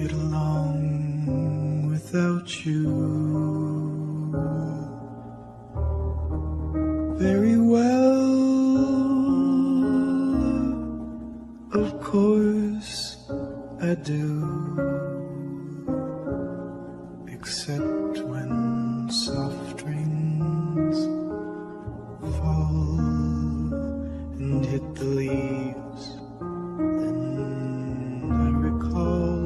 get along without you very well. Of course I do, except when soft rains fall and hit the leaves. Then I recall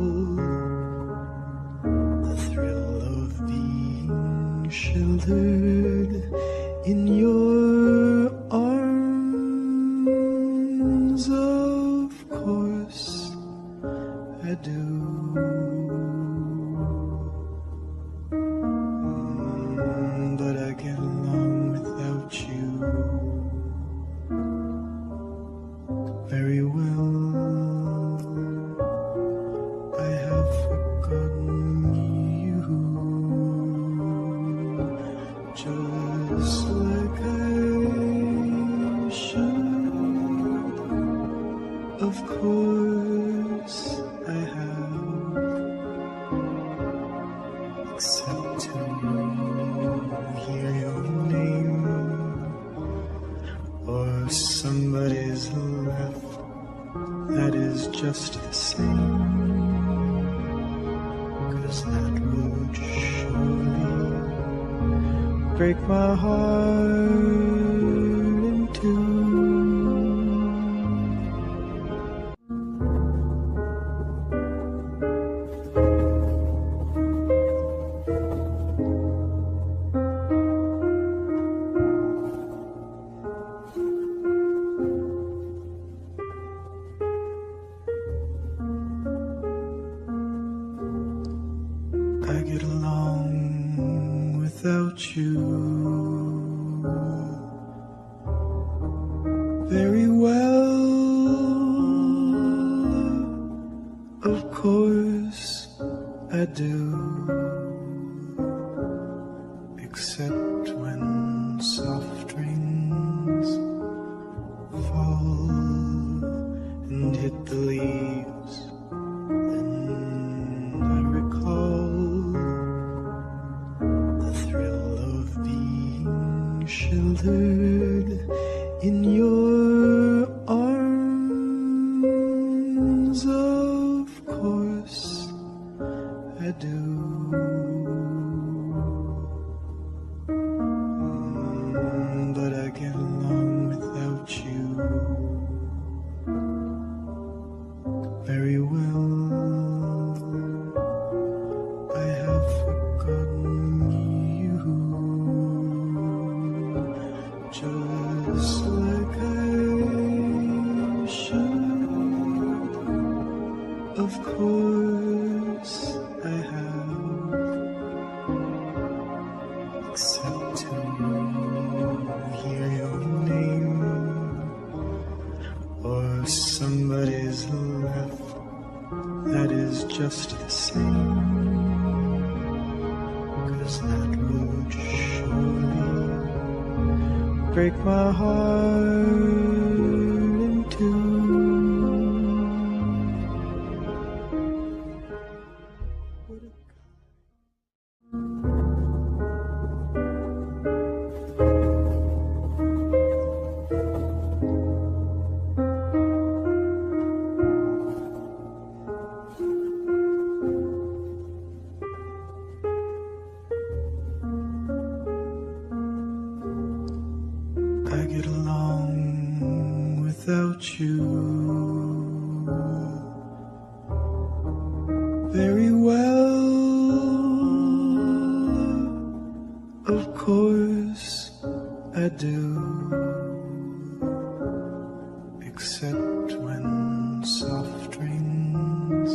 the thrill of being sheltered in your arms. Of course I do. But I get along without you very well. I have forgotten you, just like I should. Of course I have, except to hear your name or somebody's laugh. That is just the same, 'cause that would surely break my heart in two. I get along without you very well. Of course I do, except when soft rains fall and hit the leaves. Then I recall the thrill of being sheltered in your arms. Of course I do. But I get along without you very well. I have forgotten you, just like I should. Of course I have, except to hear your name or somebody's laugh. That is just the same, 'cause that would surely break my heart in two. I get along without you very well. Of course I do, except when soft rains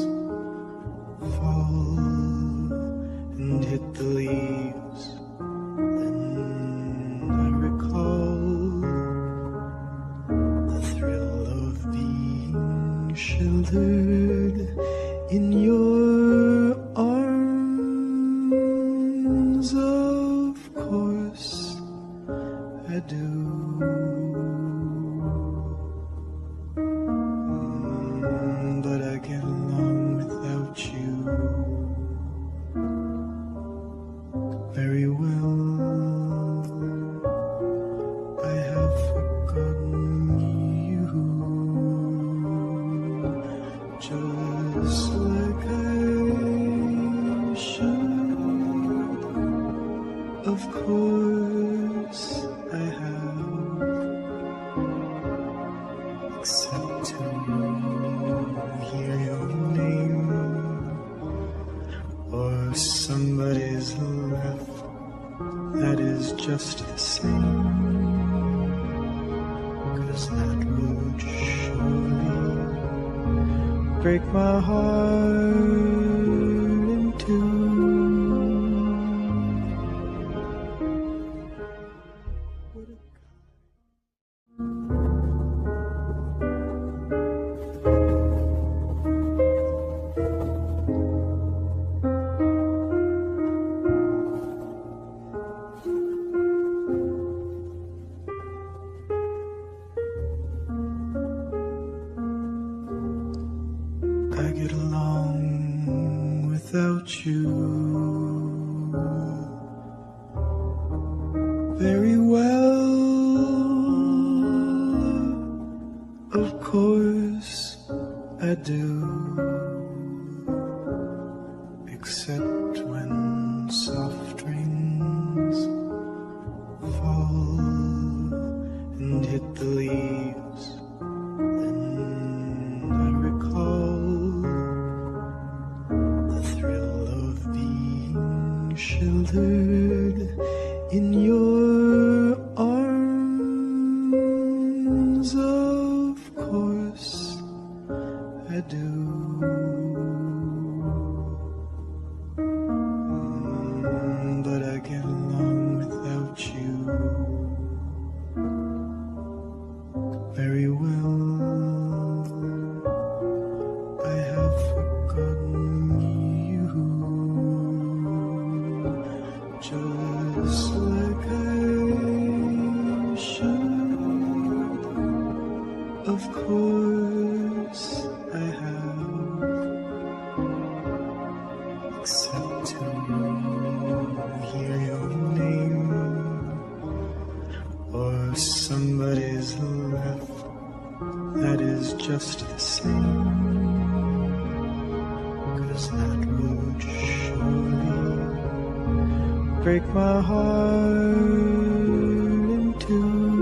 fall and hit the leaves. Then I recall the thrill of being sheltered in your arms. Of course I do. But I get along without you except to hear your name or somebody's laugh that is just the same, 'cause that would surely break my heart in two. I get along without you very well. Of course I do, except when soft rains fall and hit the leaves. Then I recall the thrill of being sheltered in your arms. Of course I do. But I get along without you very well. I have forgotten you, just like I should. Of course I have, except to hear your name or somebody's laugh that is just the same, 'cause that would surely break my heart in two.